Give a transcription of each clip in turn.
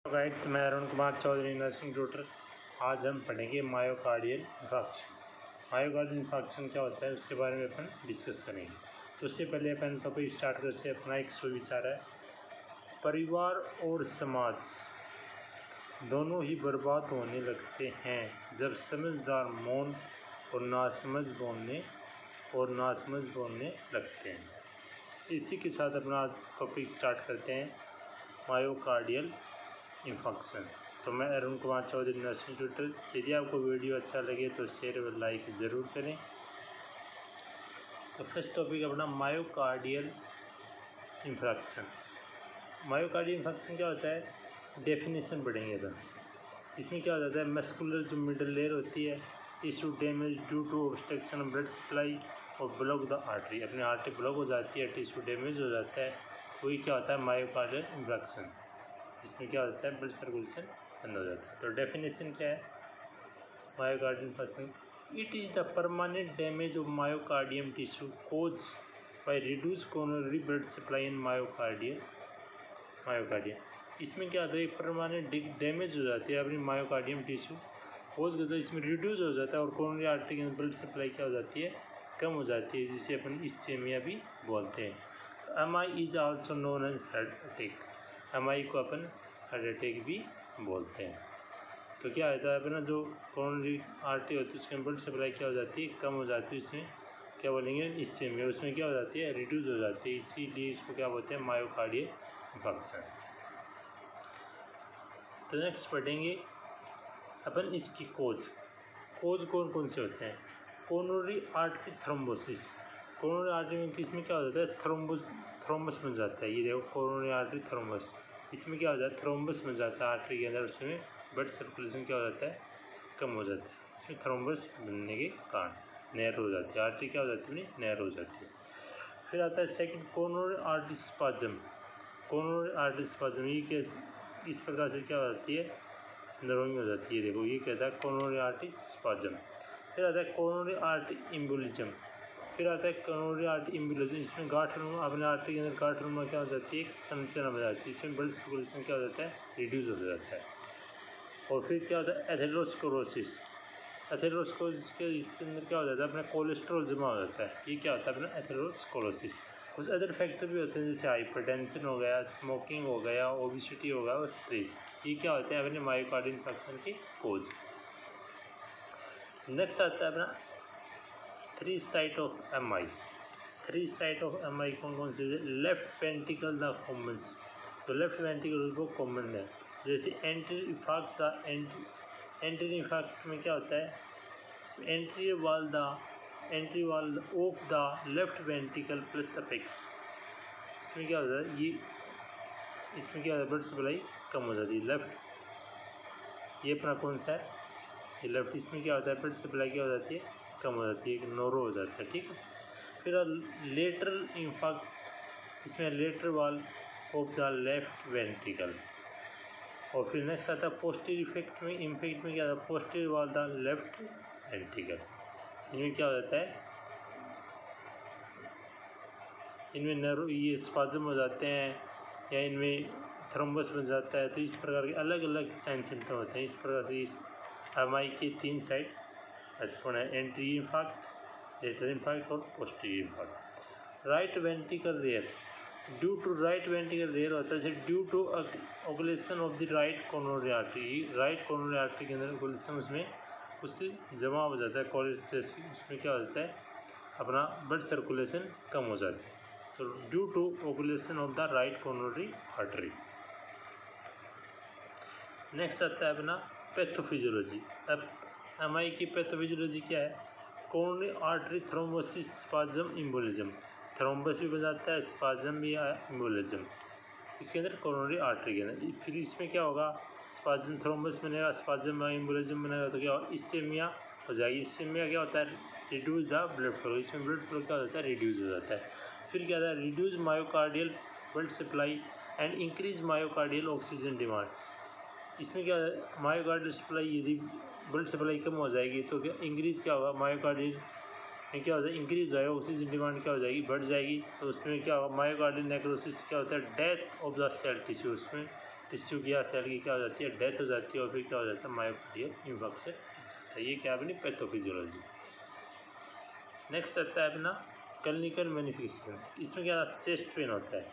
Guys, मैं Arun Kumar Chaudhary, nursing tutor. आज हम पढ़ेंगे मायोकार्डियल इंफार्क्शन। मायोकार्डियल इंफार्क्शन क्या होता है उसके बारे में अपन डिस्कस करेंगे। तो उससे पहले अपन टॉपिक स्टार्ट करते हैं। अपना एक सुविचार है, परिवार और समाज दोनों ही बर्बाद होने लगते हैं जब समझदार मौन और नासमझ बोलने लगते हैं। इसी के साथ अपना टॉपिक स्टार्ट करते हैं, मायोकार्डियल इंफार्क्शन। तो मैं अरुण कुमार चौधरी, नर्सिंग ट्यूटर। यदि आपको वीडियो अच्छा लगे तो शेयर और लाइक ज़रूर करें। तो फर्स्ट टॉपिक अपना मायोकार्डियल इंफार्क्शन। मायोकार्डियल इंफार्क्शन क्या होता है, डेफिनेशन पढ़ेंगे तो इसमें क्या हो जाता है, मस्कुलर जो मिडल लेयर होती है, tissue damage due to obstruction of blood supply और ब्लॉक द आर्टरी। अपनी आर्टरी ब्लॉक हो जाती है, टिश्यू डैमेज हो जाता है, वही क्या होता है मायोकार्डियल इंफार्क्शन। इसमें क्या होता है, ब्लड सर्कुलेशन बंद हो जाता है। तो डेफिनेशन क्या है myocardial infarction, it is the permanent damage of myocardium tissue cause by reduce coronary blood supply in myocardium. इसमें क्या होता है, परमानेंट डैमेज हो जाती है अपनी मायोकार्डियम टिश्यू, कोज करता है, इसमें रिड्यूस हो जाता है और कोरोनरी आर्टरी के ब्लड सप्लाई क्या हो जाती है, कम हो जाती है, जिसे अपन इस्चेमिया भी बोलते हैं। MI is also known as heart attack. MI को अपन हार्ट अटैक भी बोलते हैं। तो क्या होता है अपना जो कोरोनरी आर्टरी होती है उसके ब्लड सप्लाई क्या हो जाती है, कम हो जाती है, इसमें क्या बोलेंगे इस्चेमिया, उसमें क्या हो जाती है, रिड्यूस हो जाती है, इसीलिए इसको क्या बोलते हैं मायोकार्डियल इंफार्क्शन। तो नेक्स्ट पढ़ेंगे अपन इसकी कोज कौन कौन से होते हैं। Coronary artery thrombosis, coronary artery में किसमें क्या हो जाता है, थ्रोम्बस बन जाता है। ये देखो कोरोनरी आर्टरी थ्रोम्बस, इसमें क्या हो जाता है, थ्रोम्बस बन जाता है आर्टरी के अंदर, उसमें ब्लड सर्कुलेशन क्या हो जाता है, कम हो जाता है। इसमें थ्रोम्बस बनने के कारण नैरो हो जाती है आर्टरी, क्या हो जाती है, नैरो हो जाती है। फिर आता है second coronary artery spasm. Coronary artery spasm ये इस प्रकार से क्या हो जाती है, नरोइंग हो जाती है। देखो ये कहता है कोरोनरी आर्टरी स्पाज्म। फिर आता है कोरोनरी आर्टरी एम्बोलिज्म। फिर आता है कोरोनरी आर्टरी एम्बोलिज्म, इसमें गांठ अपने आर्टरी के अंदर गांठ क्या हो जाती है, एक संरचना बन जाती है, इसमें ब्लड सर्कुलेशन क्या हो जाता है, रिड्यूस हो जाता है। और फिर क्या होता है एथेरोस्क्लेरोसिस। एथेरोस्क्लेरोसिस के अंदर क्या हो जाता है, अपना कोलेस्ट्रॉल जमा हो जाता है, ये क्या होता है अपना एथेरोस्क्लेरोसिस। कुछ अदर फैक्टर भी होते हैं जैसे हाइपरटेंशन हो गया, स्मोकिंग हो गया, ओबिसिटी हो गया और स्ट्रेस, ये क्या होते हैं अपने मायोकार्डियल इंफार्क्शन के कोज। नेक्स्ट आता है अपना 3 site of MI। 3 site of MI कौन से, लेफ्ट वेंट्रिकल द कॉमन। तो लेफ्ट वेंट्रिकल को कॉमन है, जैसे एंट्री इंफार्क्ट में क्या होता है, entry wall of the left ventricle plus apex, इसमें क्या होता है, इसमें क्या होता है, ब्लड सप्लाई कम हो जाती है। लेफ्ट ये अपना कौन सा है, ये लेफ्ट, इसमें क्या होता है, ब्लड सप्लाई क्या हो जाती है, कम हो जाती है, नोरो हो जाता है, ठीक है। फिर लेटरल इंफार्क्ट, इसमें lateral wall of the left ventricle. और फिर नेक्स्ट आता है पोस्टीरियर इफेक्ट में क्या होता है, पोस्टीरियर वाल द लेफ्ट वेंट्रिकल। इनमें क्या हो जाता है, इनमें नर्व ये स्पाज्म हो जाते हैं या इनमें थ्रोम्बस बन जाता है। तो इस प्रकार के अलग अलग साइन सिम्टम होते हैं। इस प्रकार से इस MI की 3 साइड महत्वपूर्ण है, एंट्री इंफार्क्ट, लेटरल इंफार्क्ट और posterior infarct. Right ventricle rare, due to right ventricle rare होता है due to occlusion of the right coronary artery. Right coronary artery के अंदर ओकुलेशन उसमें उससे जमा हो जाता है, कोलेस्ट्रेस, उसमें क्या हो जाता है, अपना ब्लड सर्कुलेशन कम हो जाता है। तो due to occlusion of the right coronary artery. Next आता है अपना पैथोफिजियोलॉजी। अब MI की पैथोफिजियोलॉजी क्या है, coronary artery thrombosis spasm embolism. Thrombus भी बन जाता है, स्पाज्म भी है, एम्बोलिज्म इसके अंदर कोरोनरी आर्टरी के अंदर। फिर इसमें क्या होगा, स्पाज्म थ्रोम्बस बनेगा, स्पाज्म एम्बोलिज्म बनेगा, तो क्या होगा, इस्चेमिया हो जाएगी। इस्चेमिया क्या होता है, रिड्यूस द ब्लड फ्लो, इसमें ब्लड फ्लो क्या होता है, रिड्यूस हो जाता है। फिर क्या होता है, reduce myocardial blood supply and increase myocardial oxygen demand. इसमें क्या है, मायोकार्डियल सप्लाई, यदि ब्लड सप्लाई कम हो जाएगी तो क्या इंक्रीज क्या होगा, मायोकार्डियल में क्या होता है, इंक्रीज हो जाएगा, ऑक्सीजन डिमांड क्या हो जाएगी, बढ़ जाएगी। तो उसमें क्या होगा, मायोकार्डियल नेक्रोसिस क्या होता है, death of the cell tissue, उसमें टिश्यू की या सेल की क्या हो जाती है, डेथ हो जाती है और फिर क्या हो जाता है, मायोकार्डियल इंफार्क्शन। ये क्या है अपनी पैथोफिजियोलॉजी। नेक्स्ट आता है अपना क्लिनिकल मैनिफेस्टेशन। इसमें क्या चेस्ट पेन होता है,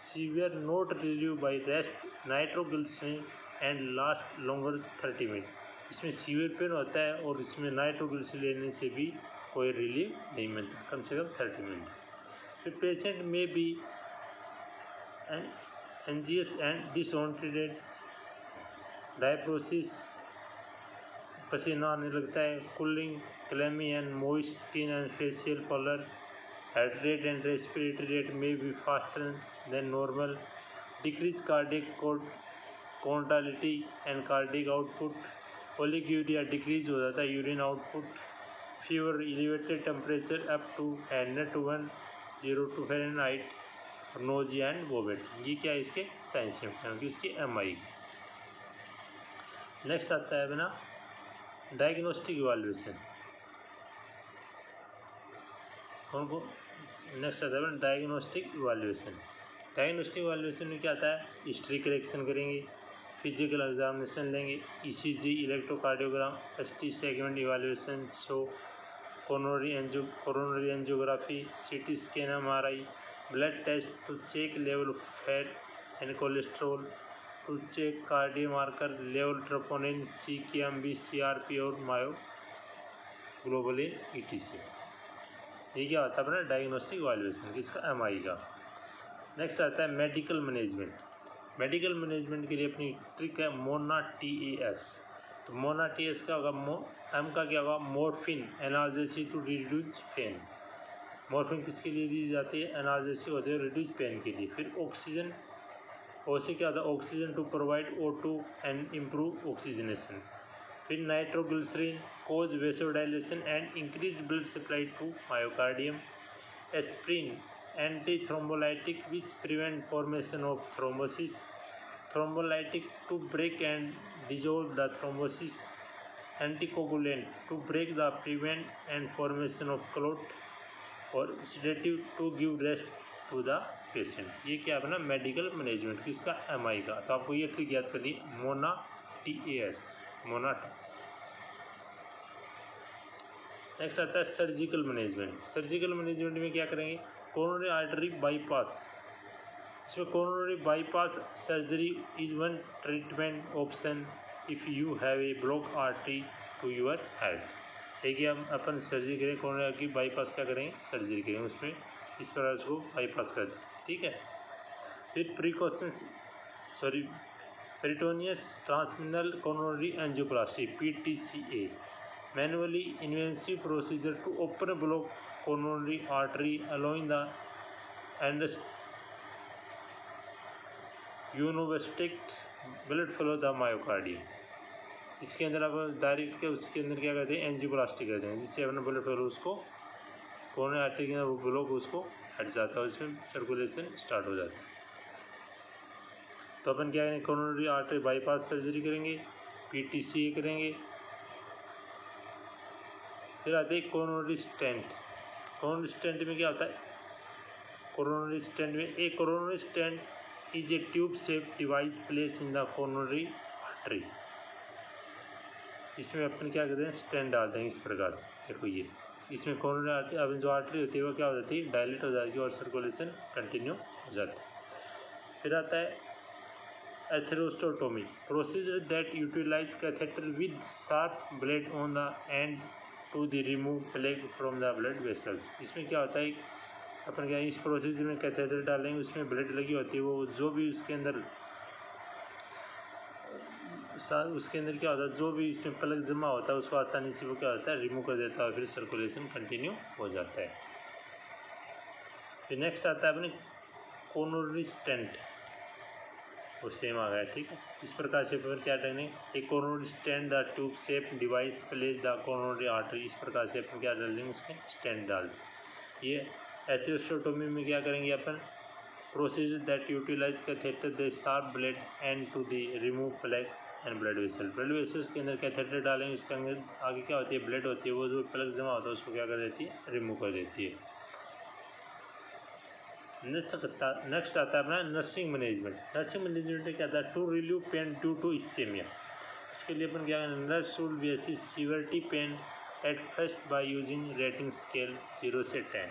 severe not relieve by rest nitroglycerin and last longer 30 minute. इसमें सीवियर पेन होता है और इसमें नाइट्रोग्लिसरीन लेने से भी कोई रिलीव नहीं मिलता, कम से कम 30 मिनट। फिर पेशेंट में भी एंजियस एंड डिसऑर्डर्ड डायप्रोसिस, पसीना आने लगता है, cooling, clammy and moist skin and facial colour, heart rate and respiratory rate may be faster than normal, decreased cardiac contractility and cardiac output, oliguria decrease हो जाता है, urine output, fever, elevated temperature up to 102 Fahrenheit, nausea and vomiting। ये क्या है इसके signs symptoms, इसकी MI। Next आता है अपना डायग्नोस्टिक इवैल्यूएशन। नेक्स्ट आता है डायग्नोस्टिक इवैल्यूएशन। डायग्नोस्टिक इवैल्यूएशन में क्या आता है, हिस्ट्री कलेक्शन करेंगे, फिजिकल एग्जामिनेशन लेंगे, ECG, electrocardiogram, ST segment evaluation, show coronary angiography, CT scan, MRI, blood test to check level of fat and cholesterol, to check cardio marker level, troponin, CKMB, CRP और मायोग्लोबुलिन ETC। ये क्या होता है अपना diagnostic evaluation, किसका, MI का। Next आता है मेडिकल मैनेजमेंट। मेडिकल मैनेजमेंट के लिए अपनी ट्रिक है मोना TAS। तो मोना TAS क्या होगा, M का क्या होगा, morphine analgesic to reduce pain. Morphine किसके लिए दी जाती है, एनाल्जेसिक होते हैं रिड्यूस पेन के लिए। फिर ऑक्सीजन, O से क्या होता है, oxygen to provide O2 and improve oxygenation. फिर nitroglycerin causes vasodilation and increase blood supply to myocardium. Aspirin anti thrombolytic which prevent formation of thrombosis, thrombolytic to break and dissolve the thrombosis, anticoagulant to break the prevent and formation of clot, और sedative to give rest to the patient. ये क्या अपना medical management किसका, MI का। तो आपको ये trick याद करनी, मोना TAS, मोना। नेक्स्ट आता है सर्जिकल मैनेजमेंट। सर्जिकल मैनेजमेंट में क्या करेंगे, कोरोनरी आर्टरी बाईपास। इसमें coronary bypass surgery is one treatment option if you have a block artery to your head. देखिए हम अपन सर्जरी करें, कोरोनरी की बाईपास क्या करेंगे, सर्जरी करेंगे, उसमें इस तरह उसको बाईपास कर दें, ठीक है। फिर percutaneous transluminal coronary angioplasty PTCA, manually invasive procedure to open a block coronary artery allowing the endovascular blood flow the myocardium। इसके अंदर आप डायरेक्ट के उसके अंदर क्या करते हैं, एंजियोप्लास्टी करते हैं, जिससे अपना ब्लड फ्लो उसको कोरोनरी आर्टरी के अंदर वो ब्लॉक उसको हट जाता है और इसमें सर्कुलेशन स्टार्ट हो जाता है। तो अपन क्या करेंगे, कोरोनरी आर्टरी बाईपास सर्जरी करेंगे, PTCA करेंगे। फिर आते हैं कोरोनरी स्टेंट। कोरोनरी स्टेंट में क्या होता है, कोरोनरी स्टेंट में एक coronary stent is a tube shape device place in the coronary artery. इसमें अपन क्या करते हैं, स्टेंट डालते हैं इस प्रकार। देखो ये इसमें कोरोनरी आर्टरी, अब जो आर्टरी होती है वो क्या हो जाती है, डायलेट हो जाती है और सर्कुलेशन कंटिन्यू हो जाती है। फिर आता है atherectomy, procedure that utilize catheter with sharp blade on the end to the remove plaque from the blood vessels. इसमें क्या होता है, अपन क्या इस प्रोसीजर में कैथेटर डालेंगे, उसमें ब्लेड लगी होती है, वो जो भी उसके अंदर क्या होता है, जो भी इसमें प्लग जमा होता है उसको आसानी से वो क्या होता है, रिमूव कर देता है, फिर सर्कुलेशन कंटिन्यू हो जाता है। फिर नेक्स्ट आता है अपने कोरोनरी स्टेंट, वो सेम आ गया, ठीक है। इस प्रकार से फिर क्या करेंगे, एक coronary stent the tube shape device place the coronary artery. इस प्रकार से अपन क्या डाल देंगे, उसमें स्टेंट डाल दें। ये एथेरोस्टोटोमी में क्या करेंगे अपन, procedure that utilize catheter the sharp blade and to the remove plaque and blood vessel. Blood vessels के अंदर कैथेटर डालेंगे, उसके अंदर आगे क्या होती है, ब्लड होती है, वो जो प्लग जमा होता है उसको क्या कर देती है, रिमूव कर देती है। नेक्स्ट आता है अपना नर्सिंग मैनेजमेंट। नर्सिंग मैनेजमेंट में क्या आता है, to relieve pain due to ischemia. इसके लिए अपन क्या करें, nurse should be assist severity pain at first by using rating scale 0 से 10।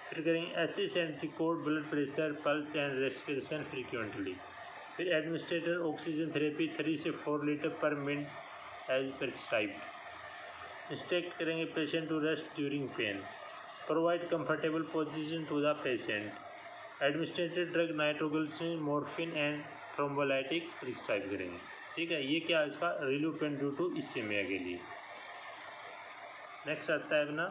फिर करेंगे assist and record blood pressure, pulse and respiration frequently. फिर एडमिनिस्ट्रेटर ऑक्सीजन थेरेपी 3 से 4 litre per minute as prescribed. Instruct करेंगे patient to rest during pain. Provide comfortable position to the patient. Administrated drug nitroglycerin, morphine and thrombolytic prescribe करेंगे। ठीक है, ये क्या है इसका relieve pain due to ischemia के लिए। नेक्स्ट आता है अपना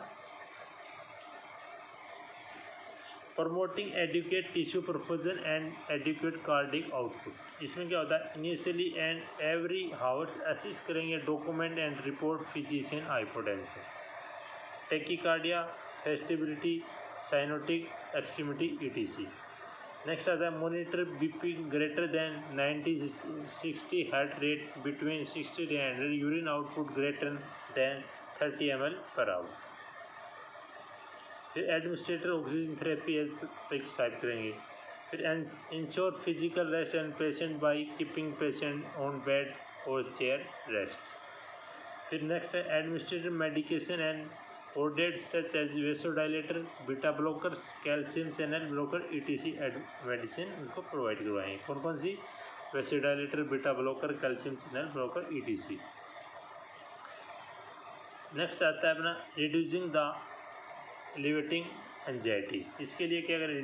promoting adequate tissue perfusion and adequate cardiac output. इसमें क्या होता है, initially and every hours assist करेंगे document and report physician hypotension, tachycardia, फेस्टिबिलिटी, साइनोटिक एक्सट्रीमिटी ETC। नेक्स्ट आता है monitor BP greater than 90-60 heart rate between 60 to 100, urine output greater than 30 ml per hour. फिर administrator oxygen therapy as prescribe करेंगे। फिर ensure physical rest and patient by keeping patient on bed और chair rest. फिर next है administrator medication and ordered such as vasodilator, beta blocker, calcium channel blocker ETC medicine उनको provide करवाएंगे। कौन कौन सी, vasodilator, beta blocker, calcium channel blocker ETC। Next आता है अपना रिड्यूसिंग द एलिवेटिंग एंजाइटी। इसके लिए क्या करें,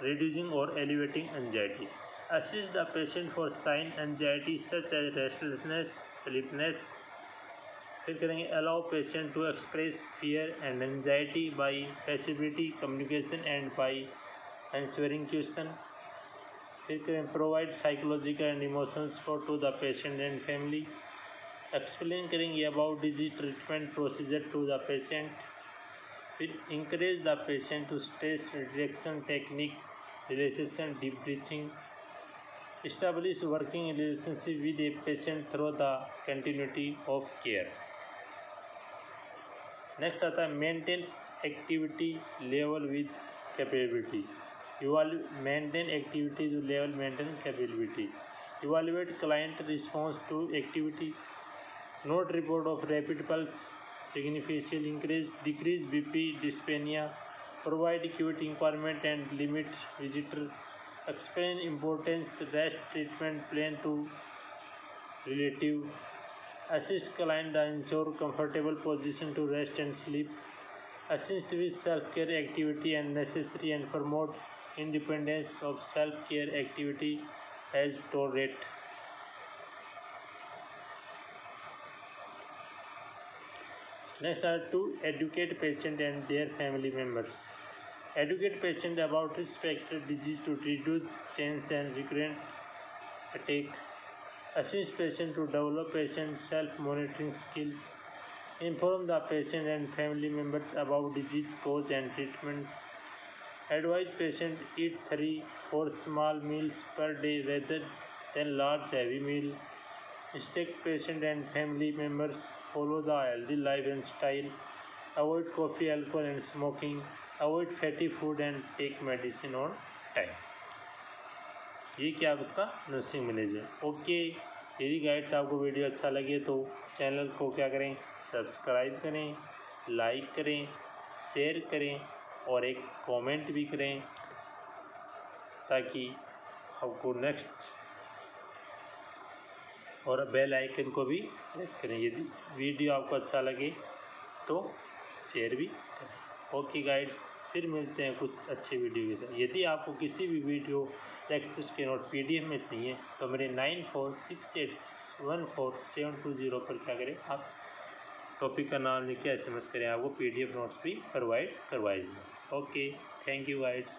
रिड्यूसिंग और elevating anxiety. Assist the patient for sign anxiety such as restlessness, sleepiness. फिर करेंगे allow patient to express fear and anxiety by facility communication and by answering question. फिर करेंगे provide psychological and emotional support to the patient and family. Explain करेंगे about disease treatment procedure to the patient. फिर encourage the patient to stress reduction technique, relaxation, deep breathing. Establish working relationship with a patient through the continuity of care. Next आता है maintain activity level with capability. Maintain activity level, maintain capability. Evaluate client response to activity. Note report of rapid pulse, significant increase, decrease BP, dyspnea. Provide acute environment and limit visitor. Explain importance rest treatment plan to relative. Assist client to ensure comfortable position to rest and sleep. Assist with self-care activity and necessary and promote independence of self-care activity as tolerate. Next are to educate patient and their family members. Educate patient about respected disease to reduce chance and recurrent attack. Assist patient to develop patient self-monitoring skills. Inform the patient and family members about disease cause and treatment. Advise patient eat 3-4 small meals per day rather than large heavy meal. Instruct patient and family members follow the healthy life and style. Avoid coffee, alcohol and smoking. Avoid fatty food and take medicine on time. ये क्या आपका nursing manager. Okay, यदि guides आपको video अच्छा लगे तो channel को क्या करें, सब्सक्राइब करें, लाइक करें, शेयर करें और एक कमेंट भी करें ताकि आपको नेक्स्ट, और बेल आइकन को भी प्रेस करें यदि वीडियो आपको अच्छा लगे तो शेयर भी करें। ओके गाइड्स, फिर मिलते हैं कुछ अच्छे वीडियो के साथ। यदि आपको किसी भी वीडियो लेक्चर्स के नोट PDF में चाहिए तो मेरे 9468147220 पर क्या करें, आप टॉपिक का नाम लिख के SMS करें, आपको PDF नोट्स भी प्रोवाइड करवाएंगे। Okay, thank you guides.